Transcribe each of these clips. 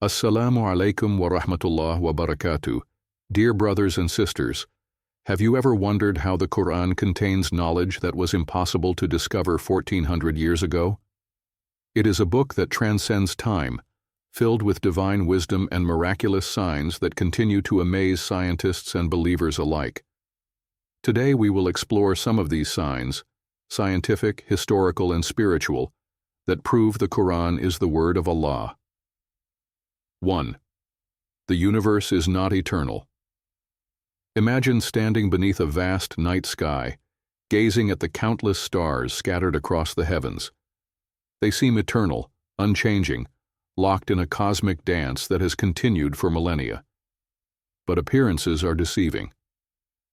Assalamu alaikum wa rahmatullah wa barakatuh. Dear brothers and sisters, have you ever wondered how the Quran contains knowledge that was impossible to discover 1400 years ago? It is a book that transcends time, filled with divine wisdom and miraculous signs that continue to amaze scientists and believers alike. Today we will explore some of these signs, scientific, historical, and spiritual, that prove the Quran is the word of Allah. 1. The universe is not eternal. Imagine standing beneath a vast night sky, gazing at the countless stars scattered across the heavens. They seem eternal, unchanging, locked in a cosmic dance that has continued for millennia. But appearances are deceiving.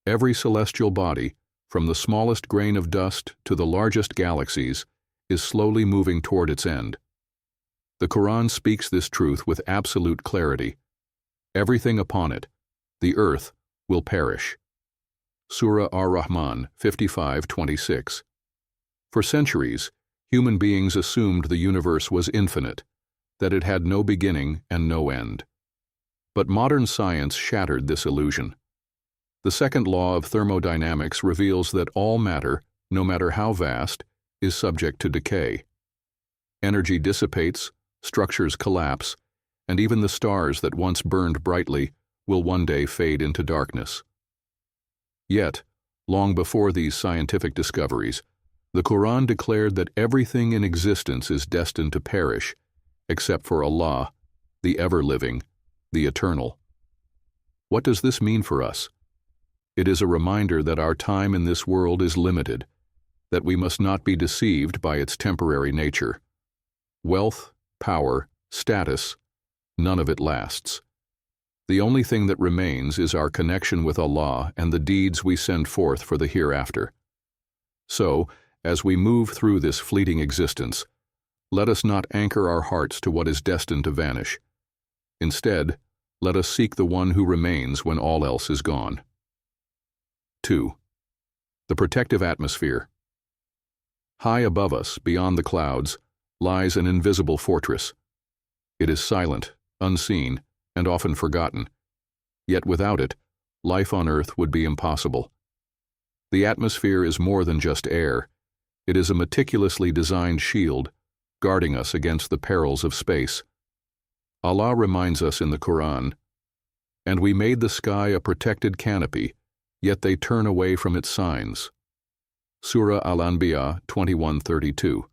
Every celestial body, from the smallest grain of dust to the largest galaxies, is slowly moving toward its end. The Quran speaks this truth with absolute clarity. Everything upon it, the earth, will perish. Surah Ar-Rahman 55:26. For centuries, human beings assumed the universe was infinite, that it had no beginning and no end. But modern science shattered this illusion. The second law of thermodynamics reveals that all matter, no matter how vast, is subject to decay. Energy dissipates, structures collapse, and even the stars that once burned brightly will one day fade into darkness. Yet, long before these scientific discoveries, the Quran declared that everything in existence is destined to perish, except for Allah, the ever-living, the eternal. What does this mean for us? It is a reminder that our time in this world is limited, that we must not be deceived by its temporary nature. Wealth, power, status, none of it lasts. The only thing that remains is our connection with Allah and the deeds we send forth for the hereafter. So, as we move through this fleeting existence, let us not anchor our hearts to what is destined to vanish. Instead, let us seek the one who remains when all else is gone. 2. The protective atmosphere. High above us, beyond the clouds, lies an invisible fortress. It is silent, unseen, and often forgotten. Yet without it, life on earth would be impossible. The atmosphere is more than just air. It is a meticulously designed shield, guarding us against the perils of space. Allah reminds us in the Quran, "And we made the sky a protected canopy, yet they turn away from its signs." Surah Al-Anbiya 21:32.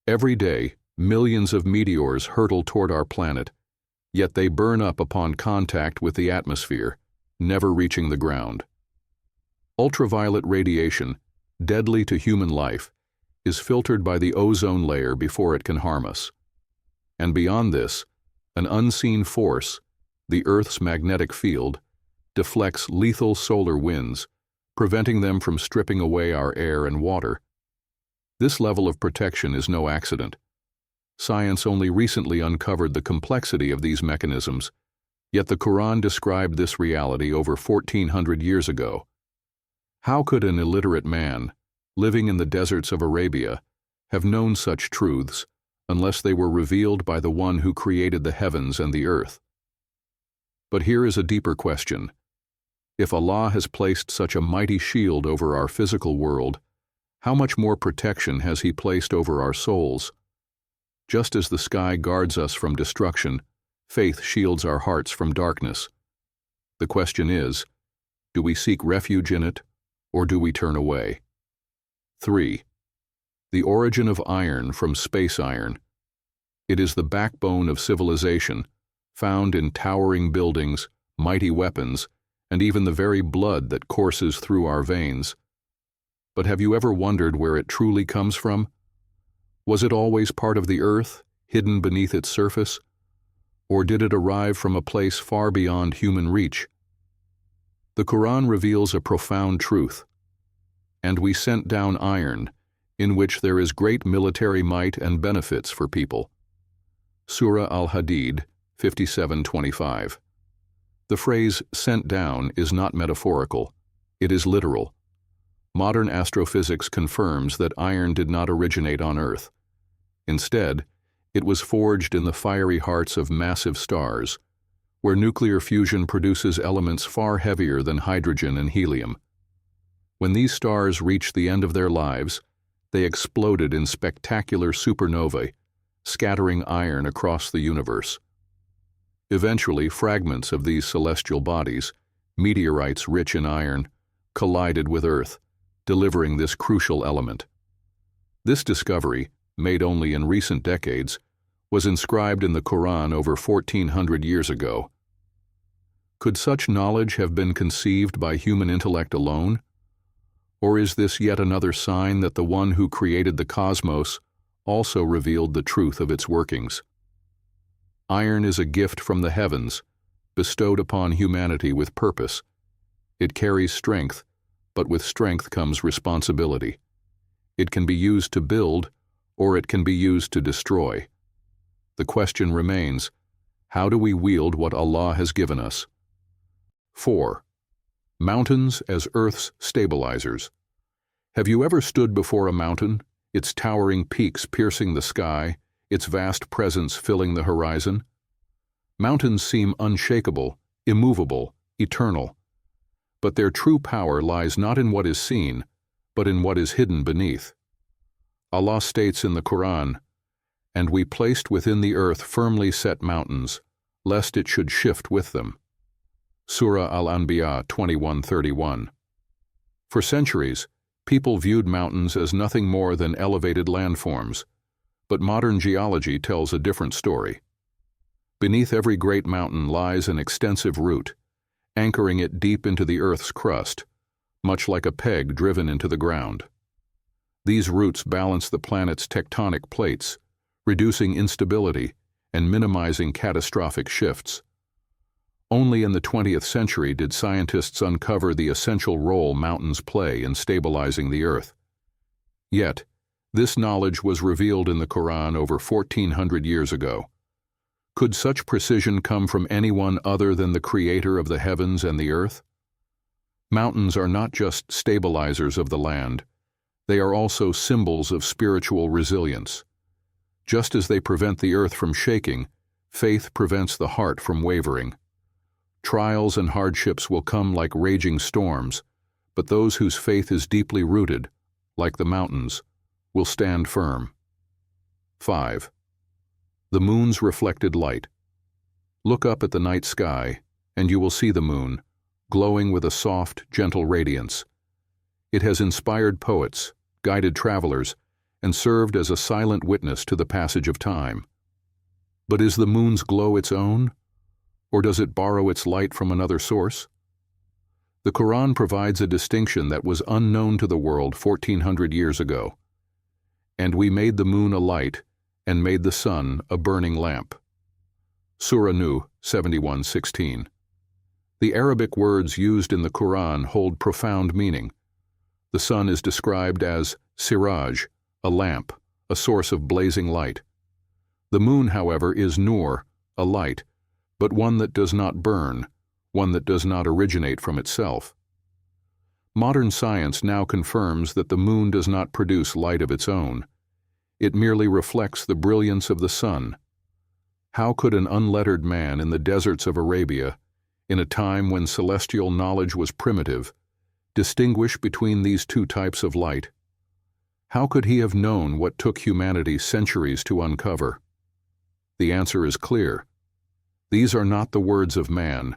Every day, millions of meteors hurtle toward our planet, yet they burn up upon contact with the atmosphere, never reaching the ground. Ultraviolet radiation, deadly to human life, is filtered by the ozone layer before it can harm us. And beyond this, an unseen force, the Earth's magnetic field, deflects lethal solar winds, preventing them from stripping away our air and water. This level of protection is no accident. Science only recently uncovered the complexity of these mechanisms, yet the Quran described this reality over 1400 years ago. How could an illiterate man, living in the deserts of Arabia, have known such truths unless they were revealed by the one who created the heavens and the earth? But here is a deeper question. If Allah has placed such a mighty shield over our physical world, how much more protection has He placed over our souls? Just as the sky guards us from destruction, faith shields our hearts from darkness. The question is, do we seek refuge in it, or do we turn away? 3. The origin of iron from space iron. It is the backbone of civilization, found in towering buildings, mighty weapons, and even the very blood that courses through our veins. But have you ever wondered where it truly comes from? Was it always part of the earth, hidden beneath its surface? Or did it arrive from a place far beyond human reach? The Quran reveals a profound truth. "And we sent down iron, in which there is great military might and benefits for people." Surah Al-Hadid 57:25. The phrase "sent down" is not metaphorical. It is literal. Modern astrophysics confirms that iron did not originate on Earth. Instead, It was forged in the fiery hearts of massive stars, where nuclear fusion produces elements far heavier than hydrogen and helium. When these stars reached the end of their lives, they exploded in spectacular supernovae, scattering iron across the universe. Eventually, fragments of these celestial bodies, meteorites rich in iron, collided with Earth, delivering this crucial element. This discovery, made only in recent decades, was inscribed in the Quran over 1400 years ago. Could such knowledge have been conceived by human intellect alone? Or is this yet another sign that the one who created the cosmos also revealed the truth of its workings? Iron is a gift from the heavens, bestowed upon humanity with purpose. It carries strength, but with strength comes responsibility. It can be used to build, or it can be used to destroy. The question remains, how do we wield what Allah has given us? 4. Mountains as Earth's stabilizers. Have you ever stood before a mountain, its towering peaks piercing the sky, its vast presence filling the horizon? Mountains seem unshakable, immovable, eternal. But their true power lies not in what is seen, but in what is hidden beneath. Allah states in the Quran, "And we placed within the earth firmly set mountains, lest it should shift with them." Surah Al-Anbiya 21:31. For centuries, people viewed mountains as nothing more than elevated landforms, but modern geology tells a different story. Beneath every great mountain lies an extensive root, anchoring it deep into the Earth's crust, much like a peg driven into the ground. These roots balance the planet's tectonic plates, reducing instability and minimizing catastrophic shifts. Only in the 20th century did scientists uncover the essential role mountains play in stabilizing the Earth. Yet, this knowledge was revealed in the Quran over 1400 years ago. Could such precision come from anyone other than the Creator of the heavens and the earth? Mountains are not just stabilizers of the land, they are also symbols of spiritual resilience. Just as they prevent the earth from shaking, faith prevents the heart from wavering. Trials and hardships will come like raging storms, but those whose faith is deeply rooted, like the mountains, will stand firm. 5. The moon's reflected light. Look up at the night sky, and you will see the moon, glowing with a soft, gentle radiance. It has inspired poets, guided travelers, and served as a silent witness to the passage of time. But is the moon's glow its own? Or does it borrow its light from another source? The Quran provides a distinction that was unknown to the world 1400 years ago. "And we made the moon a light, and made the sun a burning lamp." Surah Nuh 71:16. The Arabic words used in the Quran hold profound meaning. The sun is described as siraj, a lamp, a source of blazing light. The moon, however, is nur, a light, but one that does not burn, one that does not originate from itself. Modern science now confirms that the moon does not produce light of its own. It merely reflects the brilliance of the sun. How could an unlettered man in the deserts of Arabia, in a time when celestial knowledge was primitive, distinguish between these two types of light? How could he have known what took humanity centuries to uncover? The answer is clear. These are not the words of man,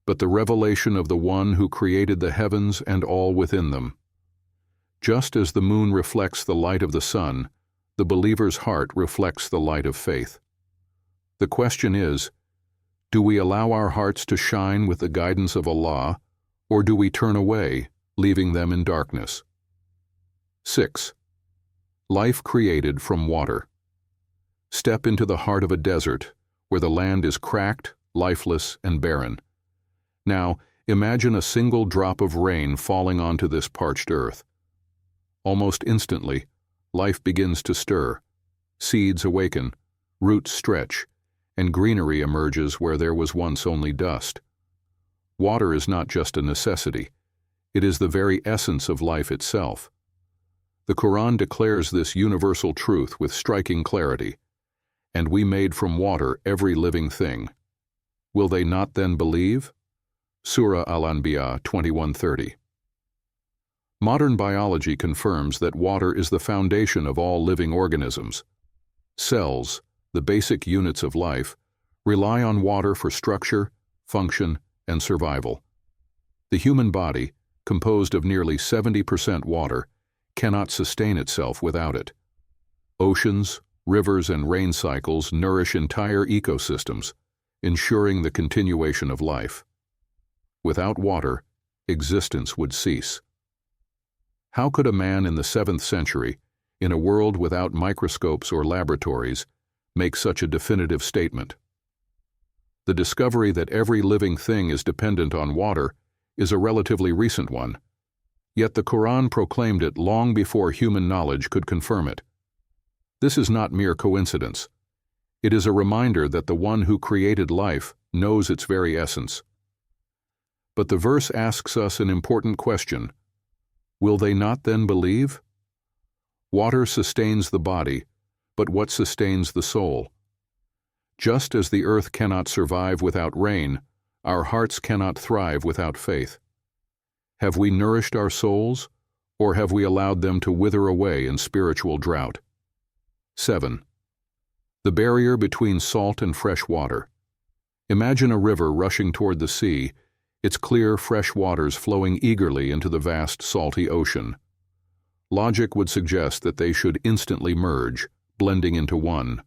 but the revelation of the one who created the heavens and all within them. Just as the moon reflects the light of the sun, the believer's heart reflects the light of faith. The question is, do we allow our hearts to shine with the guidance of Allah, or do we turn away, leaving them in darkness? 6. Life created from water. Step into the heart of a desert, where the land is cracked, lifeless, and barren. Now, imagine a single drop of rain falling onto this parched earth. Almost instantly, life begins to stir. Seeds awaken, roots stretch, and greenery emerges where there was once only dust. Water is not just a necessity. It is the very essence of life itself. The Quran declares this universal truth with striking clarity. and we made from water every living thing. Will they not then believe? Surah Al-Anbiya 21:30. Modern biology confirms that water is the foundation of all living organisms. Cells, the basic units of life, rely on water for structure, function, and survival. The human body, composed of nearly 70% water, cannot sustain itself without it. Oceans, rivers, and rain cycles nourish entire ecosystems, ensuring the continuation of life. Without water, existence would cease. How could a man in the 7th century, in a world without microscopes or laboratories, make such a definitive statement? The discovery that every living thing is dependent on water is a relatively recent one, yet the Quran proclaimed it long before human knowledge could confirm it. This is not mere coincidence. It is a reminder that the one who created life knows its very essence. But the verse asks us an important question. Will they not then believe? Water sustains the body, but what sustains the soul? Just as the earth cannot survive without rain, our hearts cannot thrive without faith. Have we nourished our souls, or have we allowed them to wither away in spiritual drought? 7. The barrier between salt and fresh water. Imagine a river rushing toward the sea, its clear, fresh waters flowing eagerly into the vast, salty ocean. Logic would suggest that they should instantly merge, blending into one.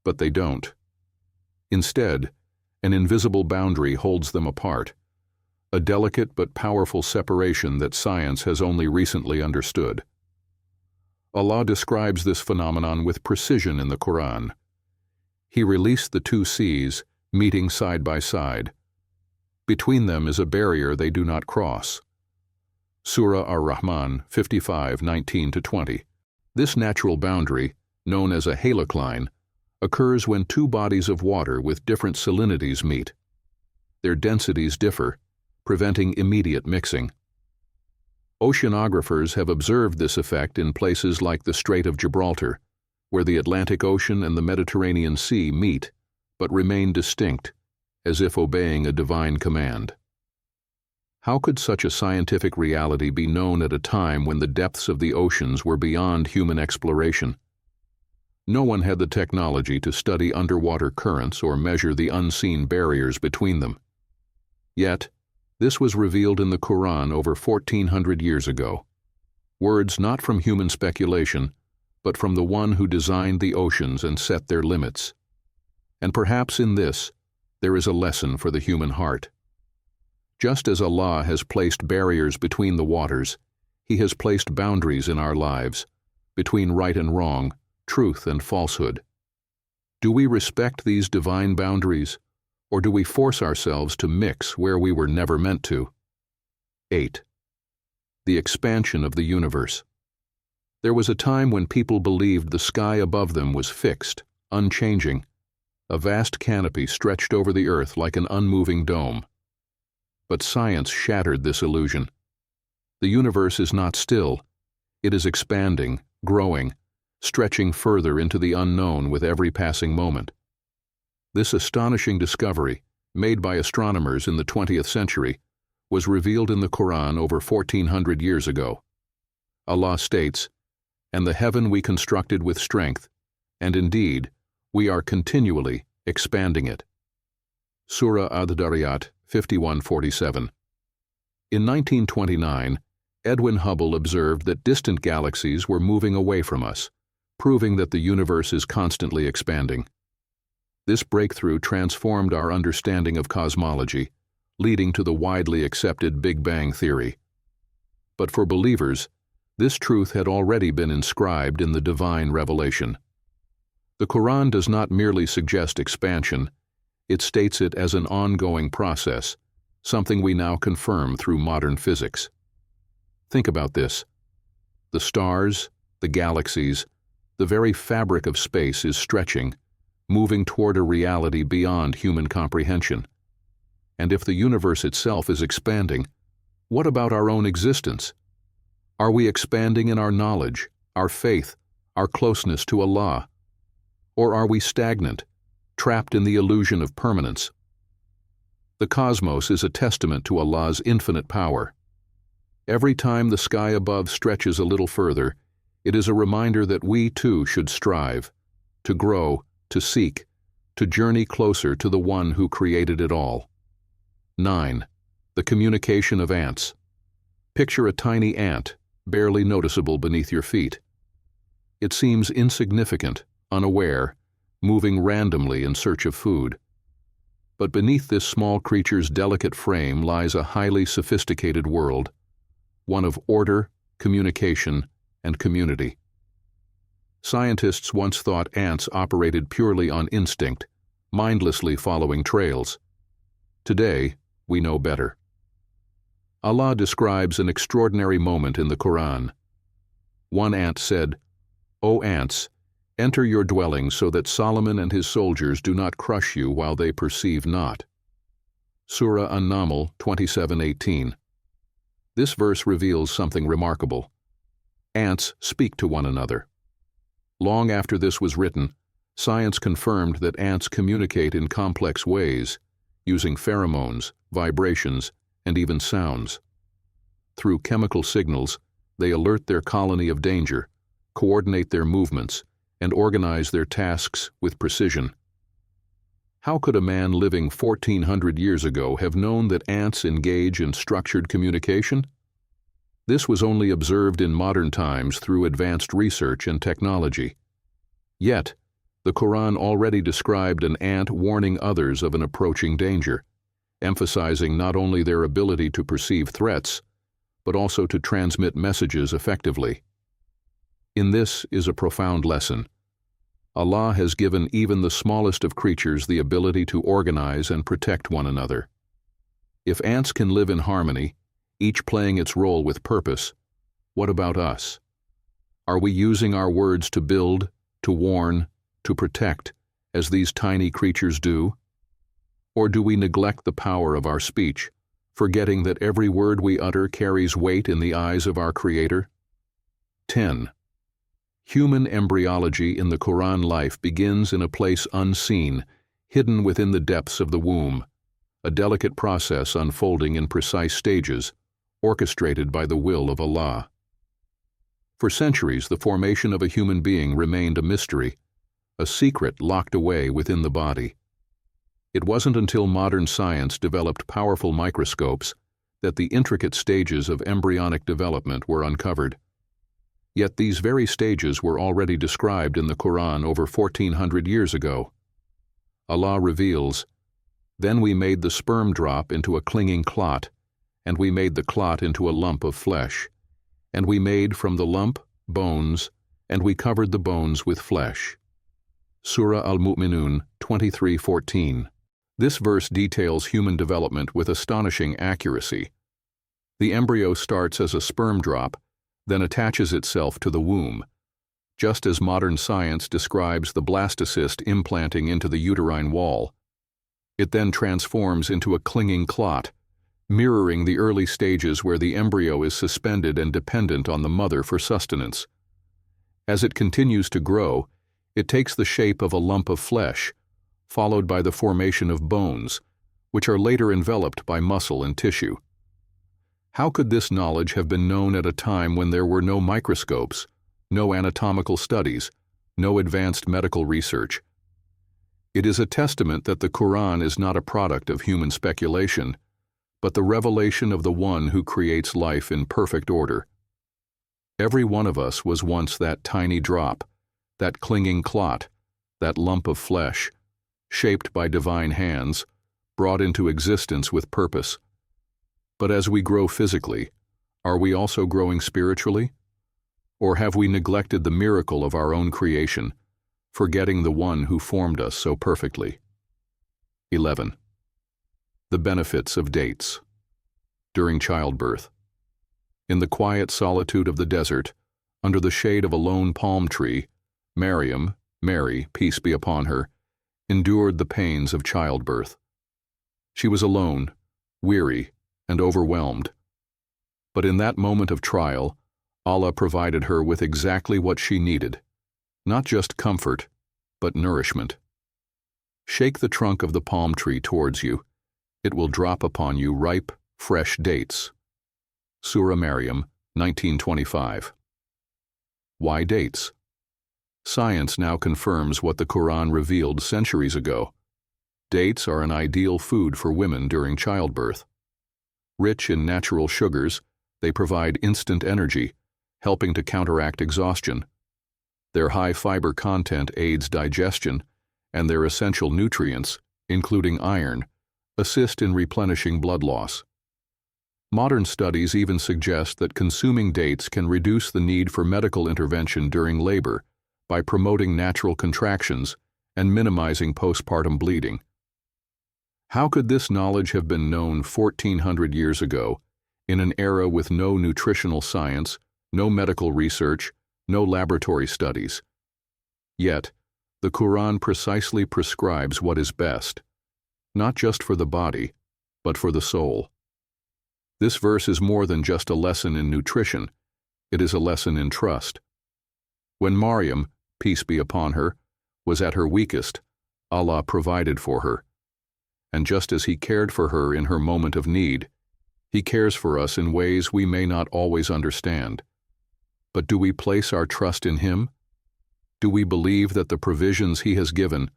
But they don't. Instead, an invisible boundary holds them apart, a delicate but powerful separation that science has only recently understood. Allah describes this phenomenon with precision in the Quran. He released the two seas, meeting side by side. Between them is a barrier they do not cross. Surah Ar-Rahman 55:19-20. This natural boundary, known as a halocline, occurs when two bodies of water with different salinities meet. Their densities differ, preventing immediate mixing. Oceanographers have observed this effect in places like the Strait of Gibraltar, where the Atlantic Ocean and the Mediterranean Sea meet, but remain distinct, as if obeying a divine command. How could such a scientific reality be known at a time when the depths of the oceans were beyond human exploration? No one had the technology to study underwater currents or measure the unseen barriers between them. Yet, this was revealed in the Quran over 1400 years ago. Words not from human speculation, but from the one who designed the oceans and set their limits. And perhaps in this, there is a lesson for the human heart. Just as Allah has placed barriers between the waters, He has placed boundaries in our lives, between right and wrong, truth and falsehood. Do we respect these divine boundaries, or do we force ourselves to mix where we were never meant to? 8. The expansion of the universe. There was a time when people believed the sky above them was fixed, unchanging, a vast canopy stretched over the earth like an unmoving dome. But science shattered this illusion. The universe is not still. It is expanding, growing, stretching further into the unknown with every passing moment. This astonishing discovery, made by astronomers in the 20th century, was revealed in the Quran over 1400 years ago. Allah states, "And the heaven we constructed with strength, and indeed, we are continually expanding it." Surah Ad-Dariyat 51:47. In 1929, Edwin Hubble observed that distant galaxies were moving away from us, proving that the universe is constantly expanding. This breakthrough transformed our understanding of cosmology, leading to the widely accepted Big Bang theory. But for believers, this truth had already been inscribed in the divine revelation. The Quran does not merely suggest expansion, it states it as an ongoing process, something we now confirm through modern physics. Think about this. The stars, the galaxies, the very fabric of space is stretching, moving toward a reality beyond human comprehension. And if the universe itself is expanding, what about our own existence? Are we expanding in our knowledge, our faith, our closeness to Allah? Or are we stagnant, trapped in the illusion of permanence? The cosmos is a testament to Allah's infinite power. Every time the sky above stretches a little further, it is a reminder that we too should strive, to grow, to seek, to journey closer to the one who created it all. 9. The communication of ants. Picture a tiny ant, barely noticeable beneath your feet. It seems insignificant, unaware, moving randomly in search of food. But beneath this small creature's delicate frame lies a highly sophisticated world, one of order, communication, and community. Scientists once thought ants operated purely on instinct, mindlessly following trails. Today, we know better. Allah describes an extraordinary moment in the Quran. One ant said, "O ants, enter your dwelling so that Solomon and his soldiers do not crush you while they perceive not." Surah An-Naml 27:18. This verse reveals something remarkable. Ants speak to one another. Long after this was written, science confirmed that ants communicate in complex ways, using pheromones, vibrations, and even sounds. Through chemical signals, they alert their colony of danger, coordinate their movements, and organize their tasks with precision. How could a man living 1400 years ago have known that ants engage in structured communication? This was only observed in modern times through advanced research and technology. Yet, the Quran already described an ant warning others of an approaching danger, emphasizing not only their ability to perceive threats, but also to transmit messages effectively. In this is a profound lesson. Allah has given even the smallest of creatures the ability to organize and protect one another. If ants can live in harmony, each playing its role with purpose, what about us? Are we using our words to build, to warn, to protect, as these tiny creatures do? Or do we neglect the power of our speech, forgetting that every word we utter carries weight in the eyes of our Creator? 10. Human embryology in the Quran life begins in a place unseen, hidden within the depths of the womb, a delicate process unfolding in precise stages, orchestrated by the will of Allah. For centuries, the formation of a human being remained a mystery, a secret locked away within the body. It wasn't until modern science developed powerful microscopes that the intricate stages of embryonic development were uncovered. Yet these very stages were already described in the Quran over 1400 years ago. Allah reveals, "Then we made the sperm drop into a clinging clot, and we made the clot into a lump of flesh. And we made from the lump bones, and we covered the bones with flesh." Surah Al-Mu'minun 23:14. This verse details human development with astonishing accuracy. The embryo starts as a sperm drop, then attaches itself to the womb, just as modern science describes the blastocyst implanting into the uterine wall. It then transforms into a clinging clot, mirroring the early stages where the embryo is suspended and dependent on the mother for sustenance. As it continues to grow, it takes the shape of a lump of flesh, followed by the formation of bones, which are later enveloped by muscle and tissue. How could this knowledge have been known at a time when there were no microscopes, no anatomical studies, no advanced medical research? It is a testament that the Quran is not a product of human speculation, but the revelation of the one who creates life in perfect order. Every one of us was once that tiny drop, that clinging clot, that lump of flesh, shaped by divine hands, brought into existence with purpose. But as we grow physically, are we also growing spiritually? Or have we neglected the miracle of our own creation, forgetting the one who formed us so perfectly? 11. The benefits of dates. During childbirth. In the quiet solitude of the desert, under the shade of a lone palm tree, Mary, peace be upon her, endured the pains of childbirth. She was alone, weary, and overwhelmed. But in that moment of trial, Allah provided her with exactly what she needed, not just comfort, but nourishment. Shake the trunk of the palm tree towards you. It will drop upon you ripe, fresh dates. Surah Maryam, 1925. Why dates? Science now confirms what the Quran revealed centuries ago. Dates are an ideal food for women during childbirth. Rich in natural sugars, they provide instant energy, helping to counteract exhaustion. Their high fiber content aids digestion, and their essential nutrients, including iron, assist in replenishing blood loss. Modern studies even suggest that consuming dates can reduce the need for medical intervention during labor by promoting natural contractions and minimizing postpartum bleeding. How could this knowledge have been known 1,400 years ago, in an era with no nutritional science, no medical research, no laboratory studies? Yet, the Quran precisely prescribes what is best, not just for the body, but for the soul. This verse is more than just a lesson in nutrition, it is a lesson in trust. When Maryam, peace be upon her, was at her weakest, Allah provided for her. And just as He cared for her in her moment of need, He cares for us in ways we may not always understand. But do we place our trust in Him? Do we believe that the provisions He has given,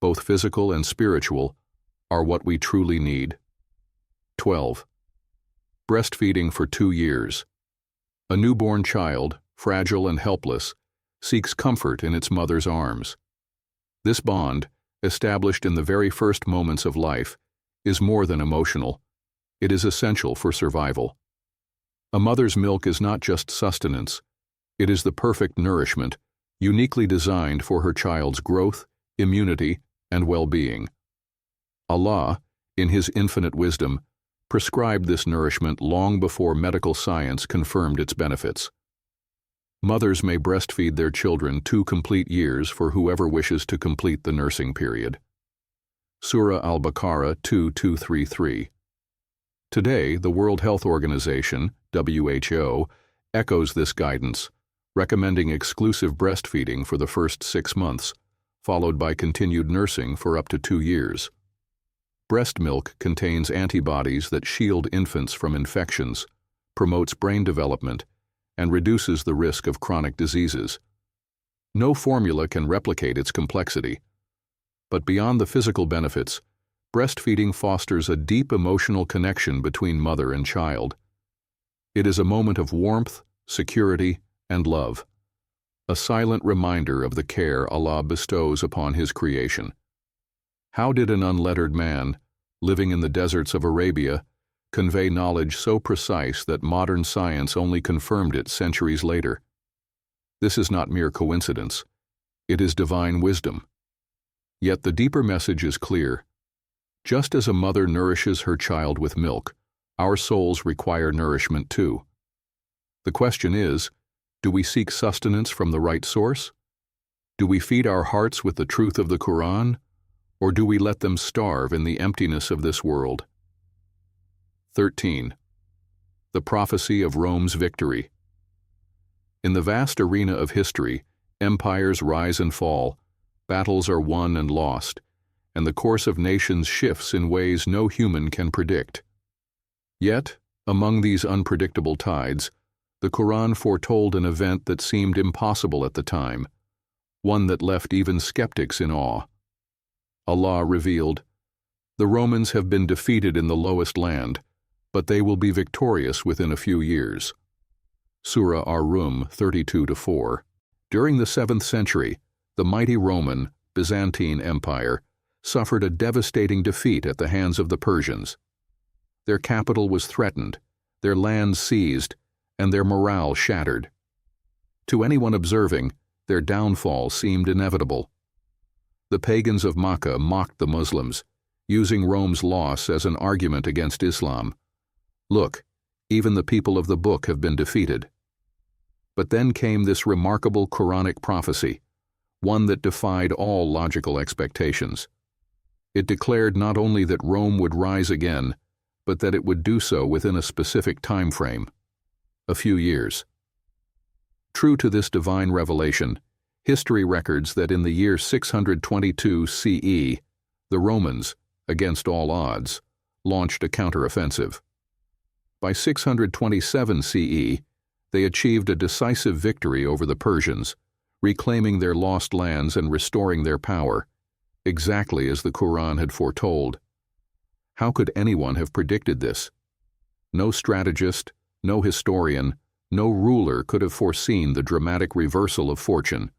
both physical and spiritual, are what we truly need? 12. Breastfeeding for 2 years. A newborn child, fragile and helpless, seeks comfort in its mother's arms. This bond, established in the very first moments of life, is more than emotional. It is essential for survival. A mother's milk is not just sustenance, it is the perfect nourishment, uniquely designed for her child's growth, immunity, and well-being. Allah, in His infinite wisdom, prescribed this nourishment long before medical science confirmed its benefits. Mothers may breastfeed their children 2 complete years for whoever wishes to complete the nursing period. Surah Al-Baqarah 2:233. Today, the World Health Organization, WHO, echoes this guidance, recommending exclusive breastfeeding for the first 6 months, followed by continued nursing for up to 2 years. Breast milk contains antibodies that shield infants from infections, promotes brain development, and reduces the risk of chronic diseases. No formula can replicate its complexity. But beyond the physical benefits, breastfeeding fosters a deep emotional connection between mother and child. It is a moment of warmth, security, and love, a silent reminder of the care Allah bestows upon His creation. How did an unlettered man, living in the deserts of Arabia, convey knowledge so precise that modern science only confirmed it centuries later? This is not mere coincidence. It is divine wisdom. Yet the deeper message is clear. Just as a mother nourishes her child with milk, our souls require nourishment too. The question is, do we seek sustenance from the right source? Do we feed our hearts with the truth of the Quran, or do we let them starve in the emptiness of this world? 13. The prophecy of Rome's victory. In the vast arena of history, empires rise and fall, battles are won and lost, and the course of nations shifts in ways no human can predict. Yet, among these unpredictable tides, the Quran foretold an event that seemed impossible at the time, one that left even skeptics in awe. Allah revealed, "The Romans have been defeated in the lowest land, but they will be victorious within a few years." Surah Ar-Rum 32-4. During the 7th century, the mighty Roman, Byzantine Empire suffered a devastating defeat at the hands of the Persians. Their capital was threatened, their lands seized, and their morale shattered. To anyone observing, their downfall seemed inevitable. The pagans of Makkah mocked the Muslims, using Rome's loss as an argument against Islam. Look, even the people of the book have been defeated. But then came this remarkable Quranic prophecy, one that defied all logical expectations. It declared not only that Rome would rise again, but that it would do so within a specific time frame, a few years. True to this divine revelation, History records that in the year 622 CE, the Romans, against all odds, launched a counteroffensive. By 627 CE, they achieved a decisive victory over the Persians, reclaiming their lost lands and restoring their power, exactly as the Quran had foretold. How could anyone have predicted this? No strategist, no historian, no ruler could have foreseen the dramatic reversal of fortune.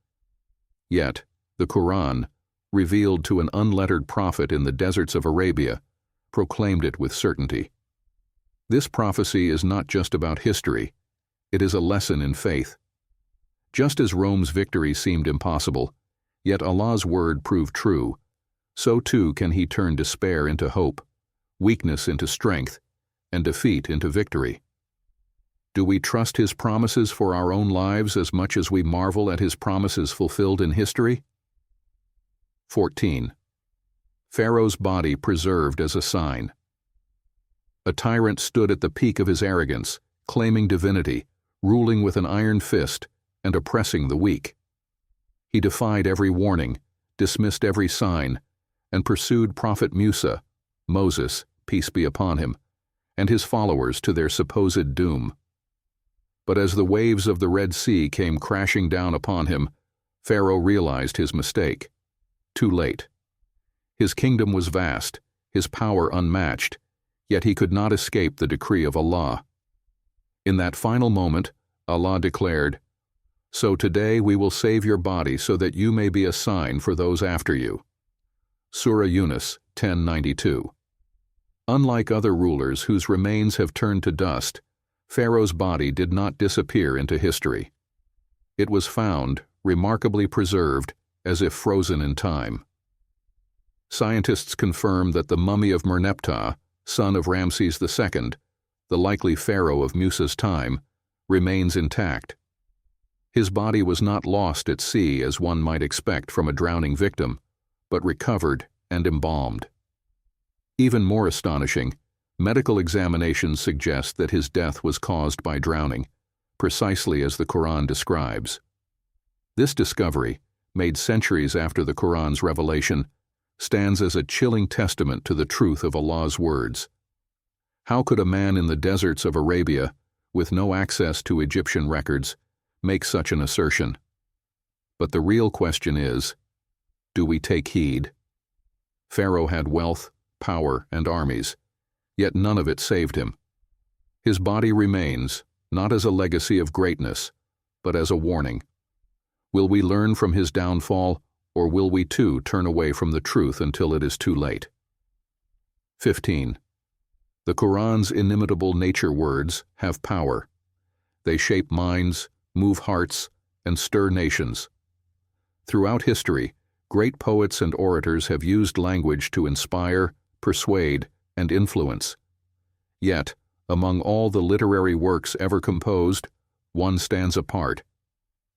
Yet, the Quran, revealed to an unlettered prophet in the deserts of Arabia, proclaimed it with certainty. This prophecy is not just about history, it is a lesson in faith. Just as Rome's victory seemed impossible, yet Allah's word proved true, so too can He turn despair into hope, weakness into strength, and defeat into victory. Do we trust His promises for our own lives as much as we marvel at His promises fulfilled in history? 14. Pharaoh's body preserved as a sign. A tyrant stood at the peak of his arrogance, claiming divinity, ruling with an iron fist, and oppressing the weak. He defied every warning, dismissed every sign, and pursued Prophet Musa, Moses, peace be upon him, and his followers to their supposed doom. But as the waves of the Red Sea came crashing down upon him, Pharaoh realized his mistake. Too late. His kingdom was vast, his power unmatched, yet he could not escape the decree of Allah. In that final moment, Allah declared, "So today we will save your body so that you may be a sign for those after you." Surah Yunus 10:92. Unlike other rulers whose remains have turned to dust, Pharaoh's body did not disappear into history. It was found, remarkably preserved, as if frozen in time. Scientists confirm that the mummy of Merneptah, son of Ramses II, the likely pharaoh of Musa's time, remains intact. His body was not lost at sea as one might expect from a drowning victim, but recovered and embalmed. Even more astonishing, medical examinations suggest that his death was caused by drowning, precisely as the Quran describes. This discovery, made centuries after the Quran's revelation, stands as a chilling testament to the truth of Allah's words. How could a man in the deserts of Arabia, with no access to Egyptian records, make such an assertion? But the real question is, do we take heed? Pharaoh had wealth, power, and armies, yet none of it saved him. His body remains, not as a legacy of greatness, but as a warning. Will we learn from his downfall, or will we too turn away from the truth until it is too late? 15. The Quran's inimitable nature words have power. They shape minds, move hearts, and stir nations. Throughout history, great poets and orators have used language to inspire, persuade, and influence. Yet, among all the literary works ever composed, one stands apart.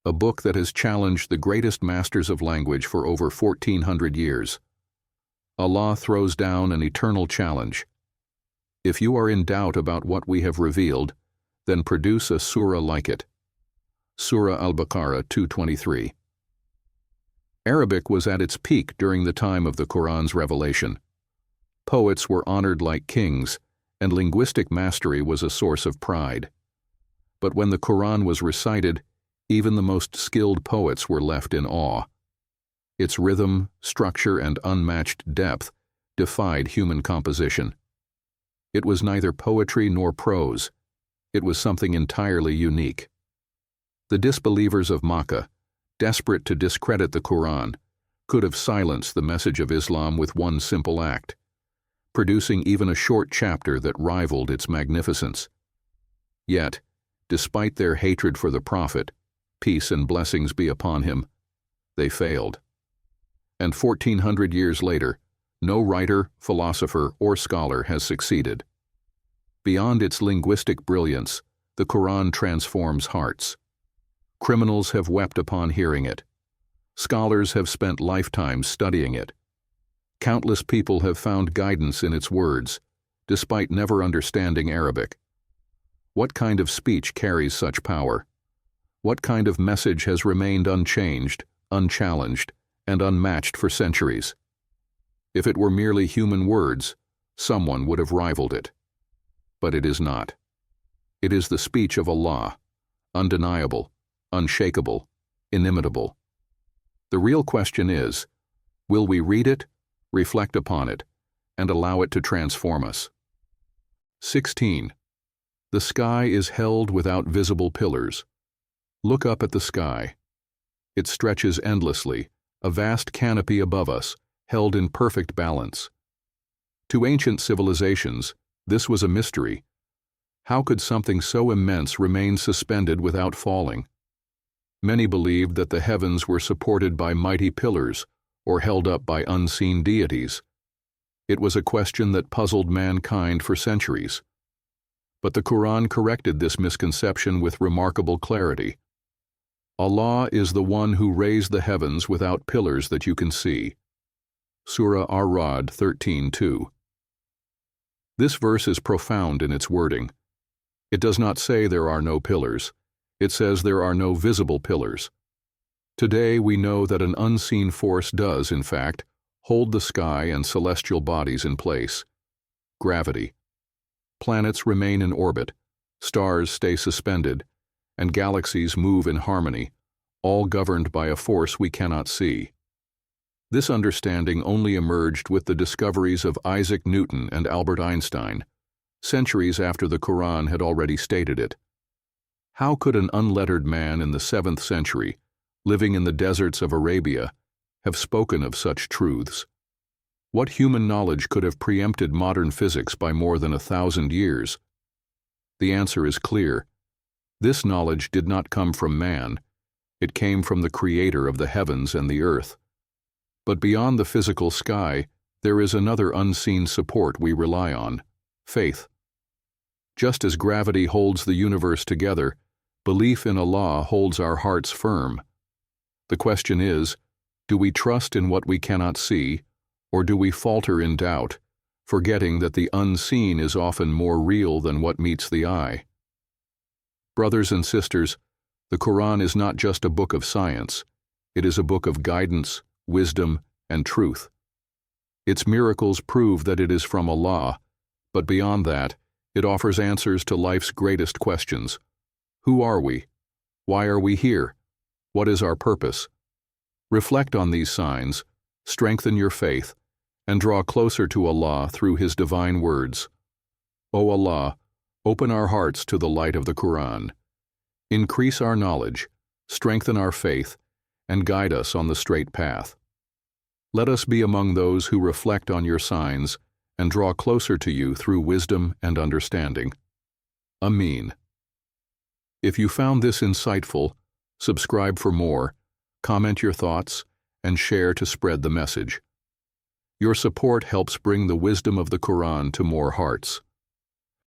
A book that has challenged the greatest masters of language for over 1400 years. Allah throws down an eternal challenge. If you are in doubt about what we have revealed, then produce a surah like it. Surah Al-Baqarah 223. Arabic was at its peak during the time of the Quran's revelation. Poets were honored like kings, and linguistic mastery was a source of pride. But when the Quran was recited, even the most skilled poets were left in awe. Its rhythm, structure, and unmatched depth defied human composition. It was neither poetry nor prose. It was something entirely unique. The disbelievers of Makkah, desperate to discredit the Quran, could have silenced the message of Islam with one simple act, producing even a short chapter that rivaled its magnificence. Yet, despite their hatred for the Prophet, peace and blessings be upon him, they failed. And 1400 years later, no writer, philosopher, or scholar has succeeded. Beyond its linguistic brilliance, the Quran transforms hearts. Criminals have wept upon hearing it. Scholars have spent lifetimes studying it. Countless people have found guidance in its words, despite never understanding Arabic. What kind of speech carries such power? What kind of message has remained unchanged, unchallenged, and unmatched for centuries. If it were merely human words, someone would have rivaled it. But it is not. It is the speech of Allah, undeniable, unshakable, inimitable. The real question is, will we read it, reflect upon it, and allow it to transform us? 16. The sky is held without visible pillars. Look up at the sky. It stretches endlessly, a vast canopy above us, held in perfect balance. To ancient civilizations, this was a mystery. How could something so immense remain suspended without falling? Many believed that the heavens were supported by mighty pillars or held up by unseen deities. It was a question that puzzled mankind for centuries. But the Quran corrected this misconception with remarkable clarity. Allah is the one who raised the heavens without pillars that you can see. Surah Ar-Ra'd 13:2. This verse is profound in its wording. It does not say there are no pillars. It says there are no visible pillars. Today we know that an unseen force does, in fact, hold the sky and celestial bodies in place. Gravity. Planets remain in orbit, stars stay suspended, and galaxies move in harmony, all governed by a force we cannot see. This understanding only emerged with the discoveries of Isaac Newton and Albert Einstein, centuries after the Quran had already stated it. How could an unlettered man in the 7th century, living in the deserts of Arabia, have spoken of such truths? What human knowledge could have preempted modern physics by more than 1,000 years? The answer is clear. This knowledge did not come from man. It came from the Creator of the heavens and the earth. But beyond the physical sky, there is another unseen support we rely on: faith. Just as gravity holds the universe together, belief in Allah holds our hearts firm. The question is, do we trust in what we cannot see, or do we falter in doubt, forgetting that the unseen is often more real than what meets the eye? Brothers and sisters, the Quran is not just a book of science. It is a book of guidance, wisdom, and truth. Its miracles prove that it is from Allah, but beyond that, it offers answers to life's greatest questions. Who are we? Why are we here? What is our purpose? Reflect on these signs, strengthen your faith, and draw closer to Allah through His divine words. O Allah, open our hearts to the light of the Quran. Increase our knowledge, strengthen our faith, and guide us on the straight path. Let us be among those who reflect on your signs and draw closer to you through wisdom and understanding. Ameen. If you found this insightful, subscribe for more, comment your thoughts, and share to spread the message. Your support helps bring the wisdom of the Quran to more hearts.